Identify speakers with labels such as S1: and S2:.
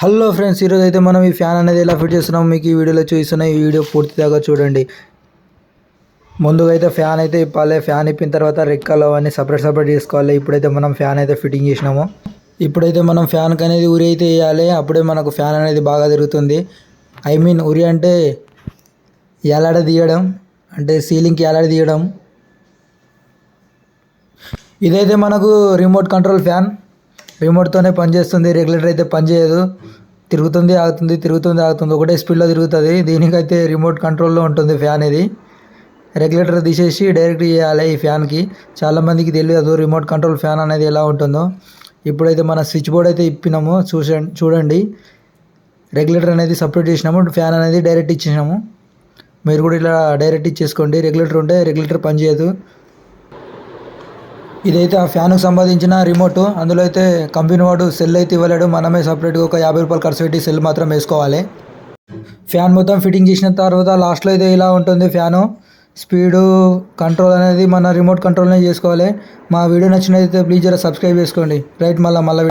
S1: Hello friends, ఈరోజు అయితే మనం ఈ ఫ్యాన్ అనేది ఎలా ఫిట్ చేస్తున్నాం మీకు ఈ వీడియోలో చూపిస్తున్నాం. ఈ వీడియో పూర్తిగా చూడండి. ముందుగా అయితే ఫ్యాన్ అయితే ఇప్పాలి. ఫ్యాన్ ఇప్పిన తర్వాత రెక్కలు అవన్నీ సపరేట్ చేసుకోవాలి. ఇప్పుడైతే మనం ఫ్యాన్ అయితే ఫిట్టింగ్ చేసినాము. ఇప్పుడైతే మనం ఫ్యాన్కి అనేది ఉరి అయితే వేయాలి. అప్పుడే మనకు ఫ్యాన్ అనేది బాగా తిరుగుతుంది. ఉరి అంటే ఏలాడ తీయడం, అంటే సీలింగ్కి ఏలాడ తీయడం. ఇదైతే మనకు రిమోట్ కంట్రోల్ ఫ్యాన్, రిమోట్తోనే పనిచేస్తుంది. రెగ్యులేటర్ అయితే పనిచేయదు, తిరుగుతుంది ఆగుతుంది ఒకటే స్పీడ్లో తిరుగుతుంది. దీనికైతే రిమోట్ కంట్రోల్లో ఉంటుంది ఫ్యాన్. ఇది రెగ్యులేటర్ తీసేసి డైరెక్ట్ చేయాలి ఈ ఫ్యాన్కి. చాలామందికి తెలియదు రిమోట్ కంట్రోల్ ఫ్యాన్ అనేది ఎలా ఉంటుందో. ఇప్పుడైతే మన స్విచ్ బోర్డ్ అయితే ఇప్పినాము, చూడండి. రెగ్యులేటర్ అనేది సపరేట్ చేసినాము, ఫ్యాన్ అనేది డైరెక్ట్ ఇచ్చేసినాము. మీరు కూడా ఇలా డైరెక్ట్ ఇచ్చేసుకోండి. రెగ్యులేటర్ ఉంటే రెగ్యులేటర్ పనిచేయదు. ఇదైతే ఆ ఫ్యాన్కు సంబంధించిన రిమోట్. అందులో అయితే కంపెనీ వాడు సెల్ అయితే ఇవ్వలేడు. మనమే సపరేట్గా ఒక 50 రూపాయలు ఖర్చు పెట్టి సెల్ మాత్రం వేసుకోవాలి. ఫ్యాన్ మొత్తం ఫిట్టింగ్ చేసిన తర్వాత లాస్ట్లో అయితే ఇలా ఉంటుంది ఫ్యాను. స్పీడు కంట్రోల్ అనేది మన రిమోట్ కంట్రోల్నే చేసుకోవాలి. మా వీడియో నచ్చినట్లయితే ప్లీజ్ జర సబ్స్క్రైబ్ చేసుకోండి. రైట్, మళ్ళీ